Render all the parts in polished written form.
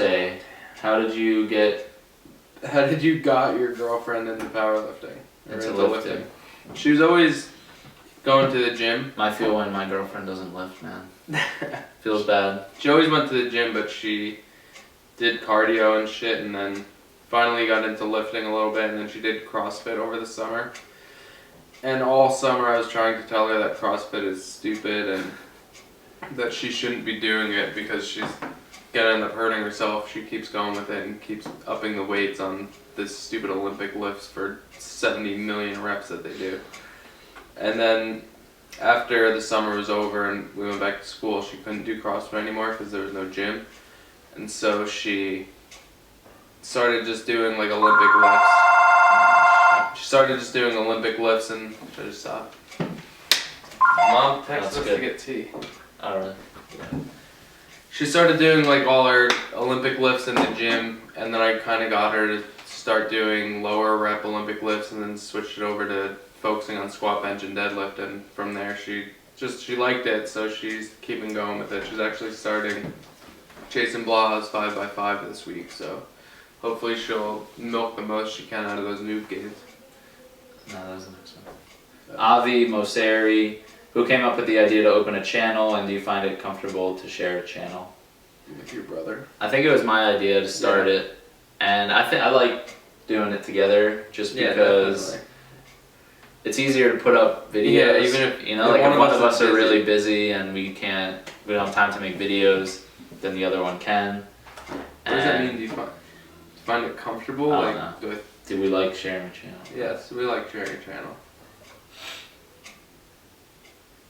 birthday, how did you got your girlfriend into powerlifting? Or into lifting? She was always going to the gym. I feel when my girlfriend doesn't lift, man. Feels bad. She always went to the gym, but she did cardio and shit, and then finally got into lifting a little bit, and then she did CrossFit over the summer. And all summer I was trying to tell her that CrossFit is stupid and that she shouldn't be doing it because she's gonna end up hurting herself. She keeps going with it and keeps upping the weights on this stupid Olympic lifts for 70 million reps that they do. And then after the summer was over and we went back to school, she couldn't do CrossFit anymore because there was no gym. And so she started just doing like Olympic lifts. She started just doing Olympic lifts and should I just stop? Mom texted us to get tea. Alright. She started doing like all her Olympic lifts in the gym, and then I kind of got her to start doing lower rep Olympic lifts, and then switched it over to focusing on squat, bench, and deadlift. And from there, she liked it, so she's keeping going with it. She's actually starting Jason Blaha's 5x5 this week, so hopefully she'll milk the most she can out of those noob games. No, that was the next one. Avi Moseri, who came up with the idea to open a channel, and do you find it comfortable to share a channel? With your brother. I think it was my idea to start it, and I like doing it together just because it's easier to put up videos. Yeah, even if like if one of us are really busy and we don't have time to make videos, then the other one can. What does that mean? Do you find it comfortable? I don't know. Do we like sharing a channel? Yes, we like sharing a channel.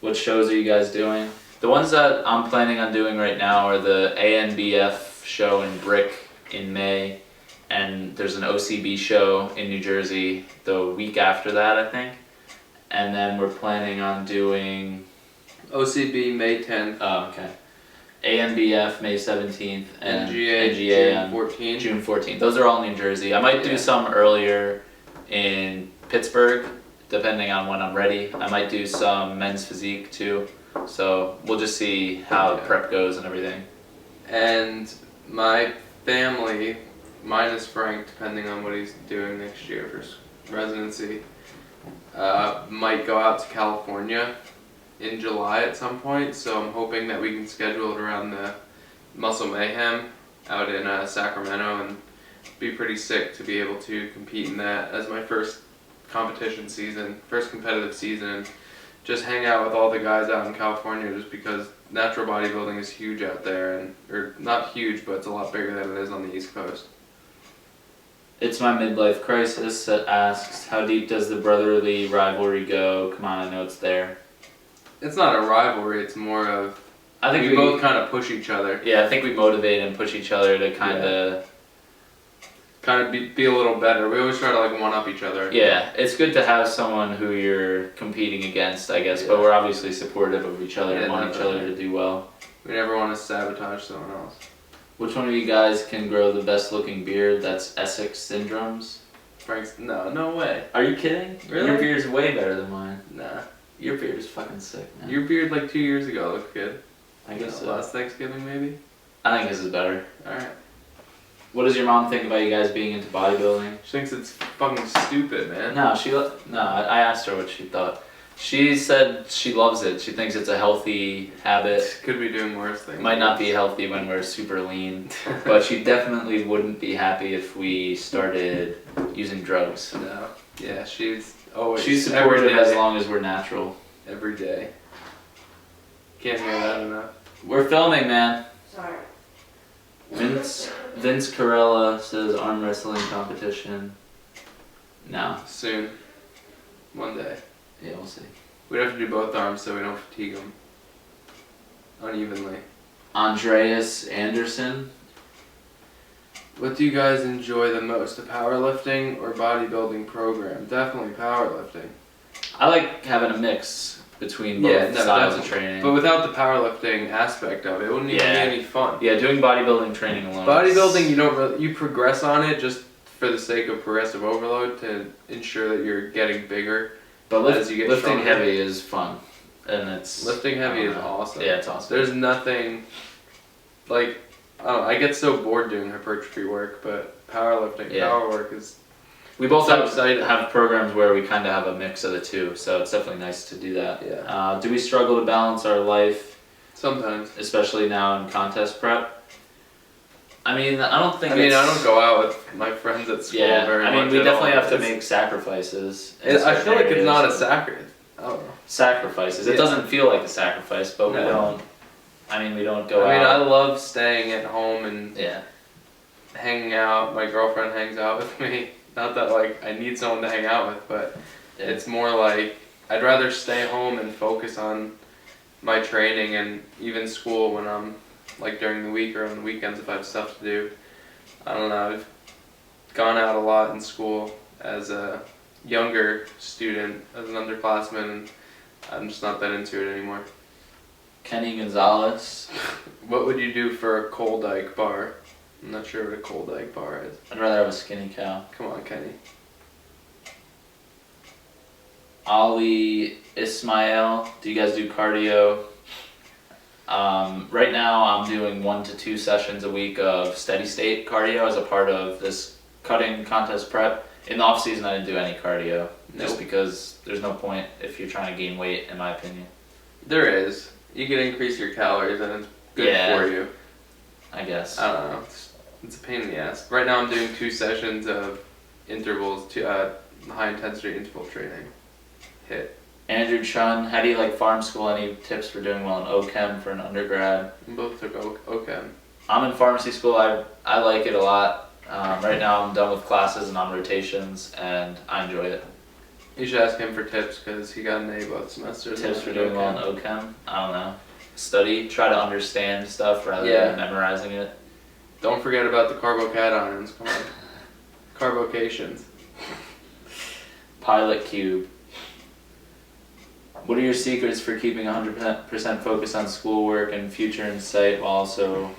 What shows are you guys doing? The ones that I'm planning on doing right now are the ANBF show in Brick in May, and there's an OCB show in New Jersey the week after that, I think. And then we're planning on doing OCB May 10th. Oh, okay. ANBF May 17th and NGA NGA June 14th. June 14th. Those are all New Jersey. I might do some earlier in Pittsburgh, depending on when I'm ready. I might do some men's physique too. So we'll just see how prep goes and everything. And my family, minus Frank, depending on what he's doing next year for residency, might go out to California in July at some point. So I'm hoping that we can schedule it around the Muscle Mayhem out in Sacramento, and be pretty sick to be able to compete in that as my first competition season, first competitive season, and just hang out with all the guys out in California, just because natural bodybuilding is huge out there, or not huge, but it's a lot bigger than it is on the East Coast. It's my midlife crisis that asks, how deep does the brotherly rivalry go? Come on, I know it's there. It's not a rivalry, it's more of, I think we both kind of push each other. Yeah, I think we motivate and push each other to kind of be a little better. We always try to like one up each other. Yeah, it's good to have someone who you're competing against, I guess, but we're obviously supportive of each other and want each other to do well. We never want to sabotage someone else. Which one of you guys can grow the best looking beard? That's Essex Syndromes. Frank's, no way. Are you kidding? Really? Your beard's way better than mine. Nah. Your beard is fucking sick, man. Your beard like 2 years ago looked good. I guess so. Last Thanksgiving maybe? I think this is better. Alright. What does your mom think about you guys being into bodybuilding? She thinks it's fucking stupid, man. No, I asked her what she thought. She said she loves it. She thinks it's a healthy habit. Could be doing worse things. Might not be healthy when we're super lean, but she definitely wouldn't be happy if we started using drugs. No. Yeah, she's always. She's supportive as long as we're natural. Every day. Can't hear that enough. We're filming, man. Sorry. Vince Carella says arm wrestling competition. No. Soon. One day. Yeah, we'll see. We'd have to do both arms so we don't fatigue them unevenly. Andreas Anderson. What do you guys enjoy the most, a powerlifting or bodybuilding program? Definitely powerlifting. I like having a mix between both styles of training. But without the powerlifting aspect of it, it wouldn't even be any fun. Yeah, doing bodybuilding training alone. Bodybuilding, you progress on it just for the sake of progressive overload to ensure that you're getting bigger. But as you get lifting stronger. heavy is fun, and it's Lifting heavy is awesome. Yeah, it's awesome. There's nothing like I get so bored doing hypertrophy work, but powerlifting, Yeah. power work is. We both So excited. have programs where we kind of have a mix of the two, so it's definitely nice to do that. Yeah. Do we struggle to balance our life, Sometimes. especially now in contest prep? I mean, I don't think. I don't go out with my friends at school very much. I mean, we definitely all. have to make sacrifices. in I certain feel like it's areas, not a so- sacrifice. I don't know. Sacrifices. It Yeah. doesn't feel like a sacrifice, but we No. don't. I mean, we don't go I out. love staying at home and Yeah. hanging out. My girlfriend hangs out with me. Not that like I need someone to hang out with, but Yeah. it's more like I'd rather stay home and focus on my training and even school when I'm like during the week or on the weekends if I have stuff to do. I don't know. I've gone out a lot in school as a younger student, as an underclassman, and I'm just not that into it anymore. Kenny Gonzalez. What would you do for a cold Ike bar? I'm not sure what a cold Ike bar is. I'd rather have a skinny cow. Come on, Kenny. Ali Ismail. Do you guys do cardio? Right now I'm doing 1 to 2 sessions a week of steady state cardio as a part of this cutting contest prep. In the off season I didn't do any cardio, just Nope. because there's no point if you're trying to gain weight, in my opinion. There is. You can increase your calories and it's good Yeah. for you. I guess. I don't know. It's a pain in the ass. Right now I'm doing 2 sessions of intervals, high intensity interval training. HIIT. Andrew Chun, how do you like farm school? Any tips for doing well in OChem for an undergrad? We both took OChem. I'm in pharmacy school. I like it a lot. Right now I'm done with classes and on rotations, and I enjoy it. You should ask him for tips because he got an A both semesters. Tips for doing well in OChem? I don't know. Study, try to understand stuff rather than memorizing it. Don't forget about the carbocations. Come on. Carbocations. Pilot Cube. What are your secrets for keeping 100% focus on schoolwork and future in sight while also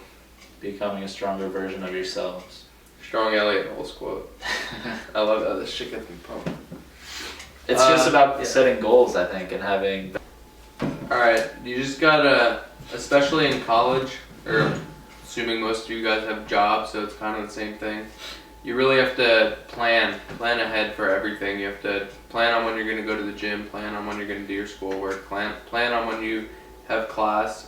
becoming a stronger version of yourselves? Strong Elliot Holtz quote. I love that. This shit gets me pumped. It's just about yeah. setting goals, I think, and having... Alright, you just gotta, especially in college, or assuming most of you guys have jobs, so it's kind of the same thing. You really have to plan ahead for everything. You have to plan on when you're going to go to the gym, plan on when you're going to do your schoolwork, plan on when you have class.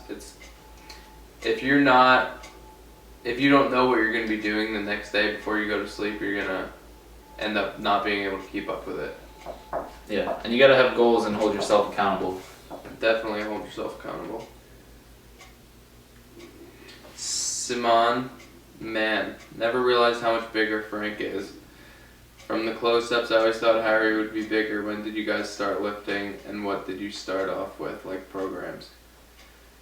If you don't know what you're going to be doing the next day before you go to sleep, you're going to end up not being able to keep up with it. Yeah, and you gotta have goals and hold yourself accountable. Definitely hold yourself accountable. Simon, man, never realized how much bigger Frank is. From the close-ups, I always thought Harry would be bigger. When did you guys start lifting, and what did you start off with, like programs?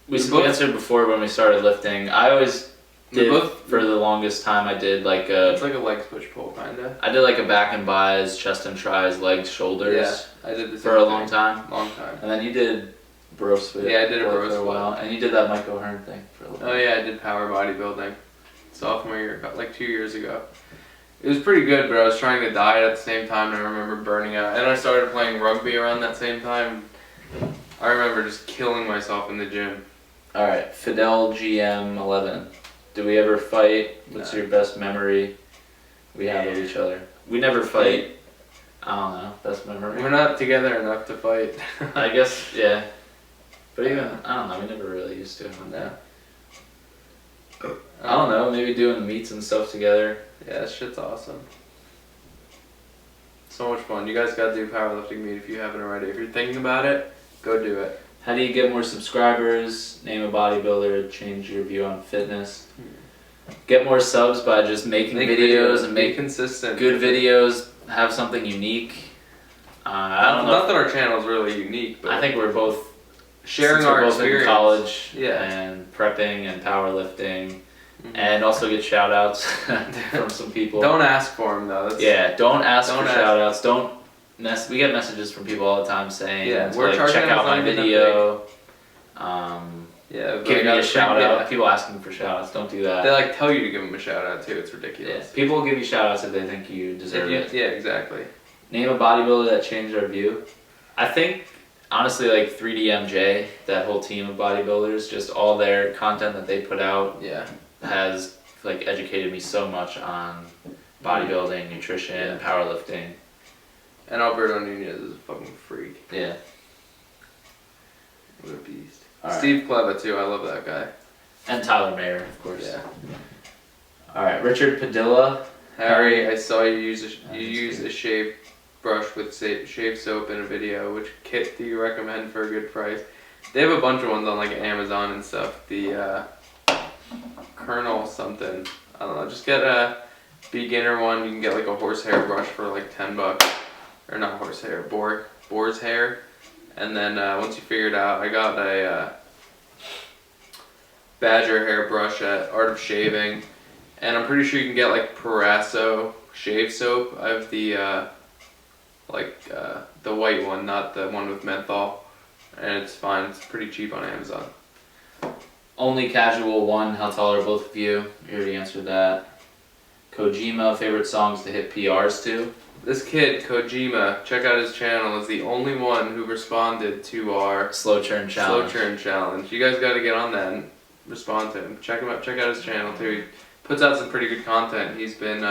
We answered before when we started lifting. I always did, for the longest time, I did like It's like a legs push-pull, kinda. I did like a back and bis, chest and tries, legs, shoulders. Yeah, I did the same for a thing. long time. Long time. And then you did bro split. Yeah, I did a bro for a split. while, and you did that Mike O'Hearn thing for a little. Oh yeah, I did power bodybuilding. Sophomore year, like 2 years ago. It was pretty good, but I was trying to diet at the same time, and I remember burning out. And I started playing rugby around that same time. I remember just killing myself in the gym. All right, Fidel GM 11. Do we ever fight? What's your best memory we have of each other? We never fight. I don't know. Best memory. We're not together enough to fight. I guess, yeah. But even, I don't know, we never really used to. Yeah. I don't know, maybe doing meets and stuff together. Yeah, that shit's awesome. So much fun. You guys gotta do a powerlifting meet if you haven't already. If you're thinking about it, go do it. How do you get more subscribers? Name a bodybuilder, change your view on fitness. Get more subs by just making videos and make make consistent. good videos, have something unique. I don't know. Not that our channel's really unique, but I think we're both sharing since our we're both experience. in college Yeah. and prepping and powerlifting, and also get shout outs from some people. Don't ask for them though. Don't ask Don't for ask. shout outs. We get messages from people all the time saying, we're like, charging check out us my not even that video. Yeah, Give me a shout out. People asking for shout outs, don't do that. They like tell you to give them a shout out too. It's Yeah. ridiculous. People will give you shout outs if they think you deserve it. Yeah, exactly. Name a bodybuilder that changed our view. I think, honestly, like 3DMJ, that whole team of bodybuilders, just all their content that they put out Yeah. has like educated me so much on bodybuilding, nutrition, powerlifting. And Alberto Nunez is a fucking freak. Yeah. What a beast. All Steve Kleba too, I love that guy. And Tyler Mayer, of course. Yeah. All right, Richard Padilla. Harry, I saw you use a shave brush with shave soap in a video. Which kit do you recommend for a good price? They have a bunch of ones on like Amazon and stuff. The Colonel something. I don't know. Just get a beginner one. You can get like a horsehair brush for like $10, or not horsehair, boar's hair. And then once you figure it out, I got a badger hair brush at Art of Shaving, and I'm pretty sure you can get like Parasso shave soap. I have the white one, not the one with menthol, and it's fine. It's pretty cheap on Amazon. Only Casual 1, how tall are both of you? You already answered that. Kojima, favorite songs to hit PRs to? This kid, Kojima, check out his channel, is the only one who responded to our Slow Churn Challenge. You guys gotta get on that and respond to him. Check him out, check out his channel too. He puts out some pretty good content. He's been,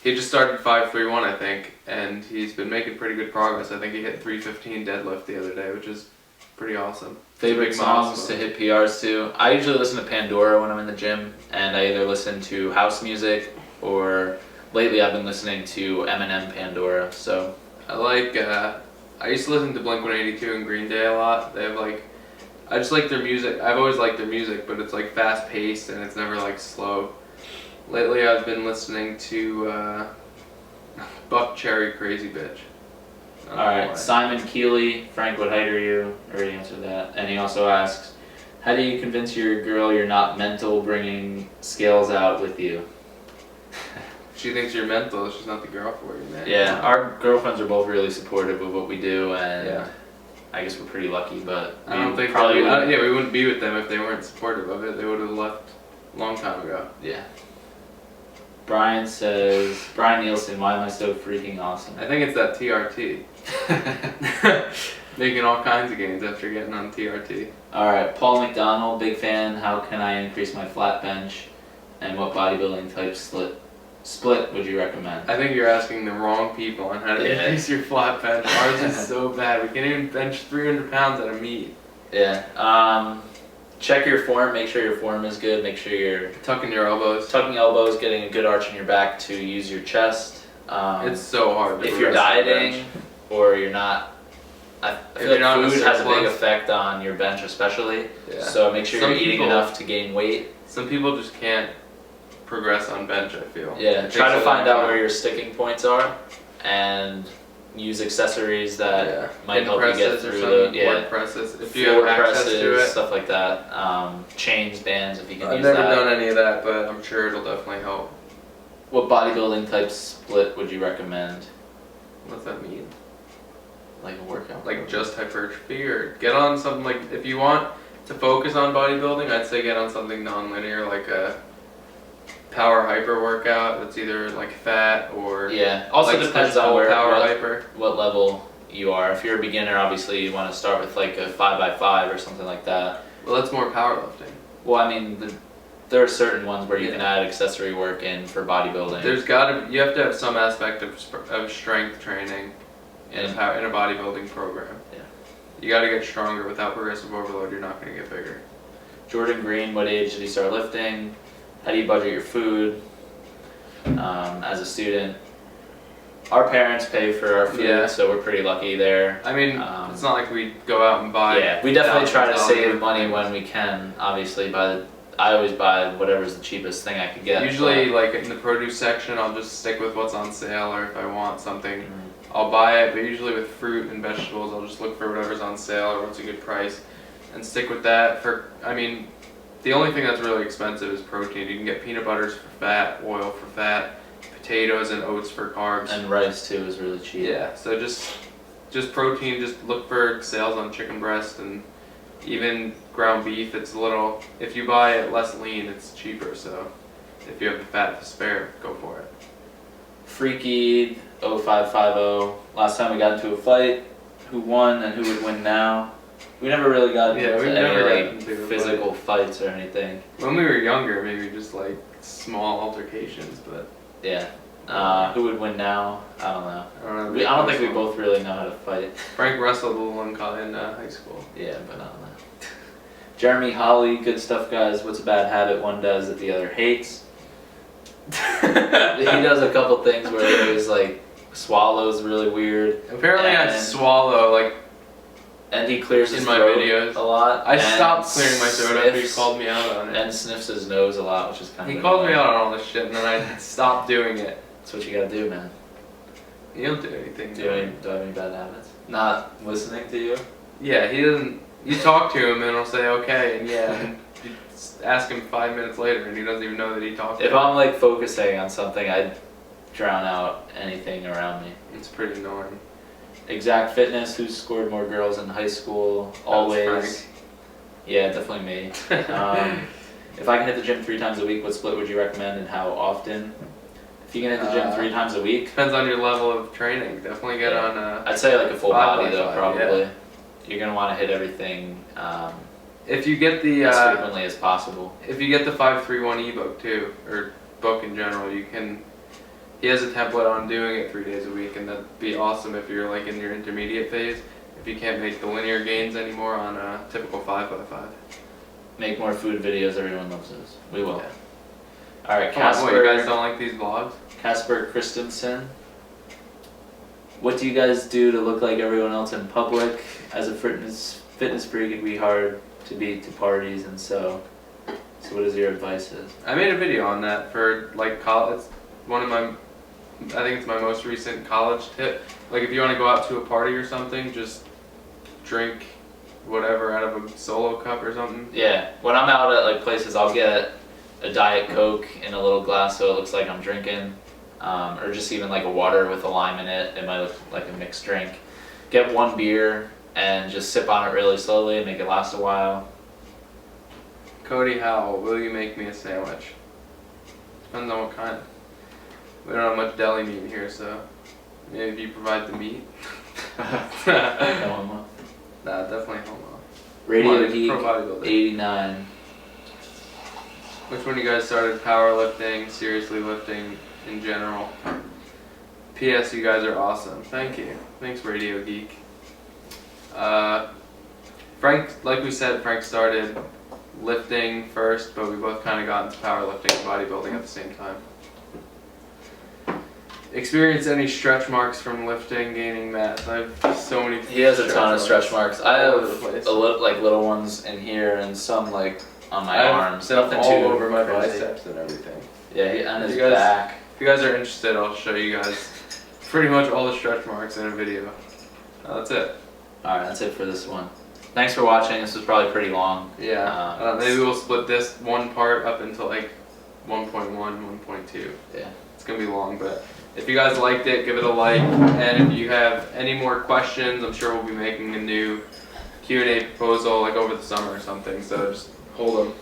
he just started 531 I think, and he's been making pretty good progress. I think he hit 315 deadlift the other day, which is pretty awesome. Favorite songs to hit PRs to? I usually listen to Pandora when I'm in the gym, and I either listen to house music or lately I've been listening to Eminem Pandora. So I like I used to listen to Blink-182 and Green Day a lot. They have like, I just like their music. I've always liked their music, but it's like fast paced and it's never like slow. Lately I've been listening to Buck Cherry, Crazy Bitch. Alright, Simon Keeley, Frank, what height are you? Already answered that. And he also asks, how do you convince your girl you're not mental bringing scales out with you? She thinks you're mental, she's not the girl for you, man. Yeah, our girlfriends are both really supportive of what we do, and yeah. I guess we're pretty lucky, but I don't think probably we wouldn't be with them if they weren't supportive of it. They would have left a long time ago. Yeah. Brian says, Brian Nielsen, why am I so freaking awesome? I think it's that TRT. Making all kinds of gains after getting on TRT. Alright, Paul McDonald, big fan. How can I increase my flat bench? And what bodybuilding type split would you recommend? I think you're asking the wrong people on how to increase your flat bench. Ours is so bad. We can't even bench 300 pounds at a meet. Yeah. Check your form. Make sure your form is good. Make sure you're tucking your elbows. Tucking elbows, getting a good arch in your back to use your chest. It's so hard. If you're dieting or you're not, I feel like food has a big effect on your bench, especially. Yeah. So make sure you're eating enough to gain weight. Some people just can't progress on bench, I feel. Yeah, try to find out where your sticking points are and use accessories that might help you get through the work presses. If you have access to it, stuff like that. Chains, bands, if you can use that. I've never done any of that, but I'm sure it'll definitely help. What bodybuilding type split would you recommend? What's that mean? Like a workout? Like just hypertrophy, or get on something like, if you want to focus on bodybuilding, I'd say get on something non-linear, like a power hyper workout that's either like fat or also like depends on what level you are. If you're a beginner, obviously you want to start with like a 5x5 or something like that. Well, that's more powerlifting. Well, I mean, there are cerertain ones where you can add accessory work in for bodybuilding. You have to have some aspect of strength training in a bodybuilding program. Yeah. You got to get stronger. Without progressive overload, you're not going to get bigger. Jordan Green, what age did he start lifting? How do you budget your food as a student? Our parents pay for our food, so we're pretty lucky there. I mean, it's not like we go out and buy. Yeah, we definitely try to save money when we can. Obviously, I always buy whatever's the cheapest thing I could get. Usually, like in the produce section, I'll just stick with what's on sale, or if I want something, I'll buy it. But usually with fruit and vegetables, I'll just look for whatever's on sale or what's a good price, and stick with that. The only thing that's really expensive is protein. You can get peanut butters for fat, oil for fat, potatoes and oats for carbs. And rice too is really cheap. Yeah, so just protein, just look for sales on chicken breast and even ground beef. It's a little, if you buy it less lean, it's cheaper, so if you have the fat to spare, go for it. Freaky 0550, last time we got into a fight, who won and who would win now? We never really got Yeah, into we any never got like into a physical fights or anything. When we were younger, maybe just like small altercations, but Yeah. Who would win now? I don't know. I don't know. I don't think we both really know how to fight. Frank wrestled a little in high school. Yeah, but I don't know. Jeremy Holly, good stuff, guys. What's a bad habit one does that the other hates? He does a couple things where he was like swallows really weird. Apparently, I swallow like. And he clears his in my throat videos a lot. I and stopped clearing my throat after he sniffs- called me out on it. And sniffs his nose a lot, which is kind of. He called me out on all this shit, and then I stopped doing it. That's what you gotta do, man. You don't do anything. Do I have any bad habits? Not listening to you? Yeah, he doesn't. You talk to him, and he'll say okay, and yeah. And you ask him 5 minutes later, and he doesn't even know that he talked. If I'm like focusing on something, I'd drown out anything around me. It's pretty annoying. Exact Fitness, who scored more girls in high school? Always. Frank. Yeah, definitely me. If I can hit the gym 3 times a week, what split would you recommend and how often? If you can hit the gym 3 times a week, Depends on your level of training. Definitely get on. I'd say like a full 5 body by though, 5, probably. yeah. You're gonna want to hit everything If you get the as frequently as possible. if you get the 531 ebook too, or book in general, you can. He has a template on doing it 3 days a week, and that'd be awesome if you're like in your intermediate phase. If you can't make the linear gains anymore on a typical 5x5. Make more food videos. Everyone loves those. We will. Yeah. All right, Come on, what, you guys Casper. don't like these vlogs? Casper Christensen. What do you guys do to look like everyone else in public? As a fitness freak, it'd be hard to beat to parties, and so what is your advice? I made a video on that for like college. It's one of my, I think it's my most recent college tip. Like if you want to go out to a party or something, just drink whatever out of a Solo cup or something. Yeah, when I'm out at like places, I'll get a Diet Coke in a little glass so it looks like I'm drinking, or just even like a water with a lime in it. It might look like a mixed drink. Get 1 beer and just sip on it really slowly and make it last a while. Cody Howell, will you make me a sandwich? Depends on what kind. We don't have much deli meat here, so maybe if you provide the meat. No homo. Nah, definitely homo. Radio Pro Geek bodybuilder. 89. Which one you guys started powerlifting, seriously lifting in general? P.S. You guys are awesome. Thank you. Thanks, Radio Geek. Frank, like we said, Frank started lifting first, but we both kind of got into powerlifting and bodybuilding at the same time. Experience any stretch marks from lifting, gaining mass? I have so many. He has a ton of stretch marks. I all have over the place. like little ones in here and some like on my I have arms. stuff Nothing all too over my crazy. biceps and everything. Yeah, and his You guys- back. If you guys are interested, I'll show you guys pretty much all the stretch marks in a video. That's it. Alright, that's it for this one. Thanks for watching. This was probably pretty long. Yeah. Maybe we'll split this one part up into like 1.1, 1.2. Yeah. It's gonna be long, but if you guys liked it, give it a like. And if you have any more questions, I'm sure we'll be making a new Q&A proposal like over the summer or something. So just hold them.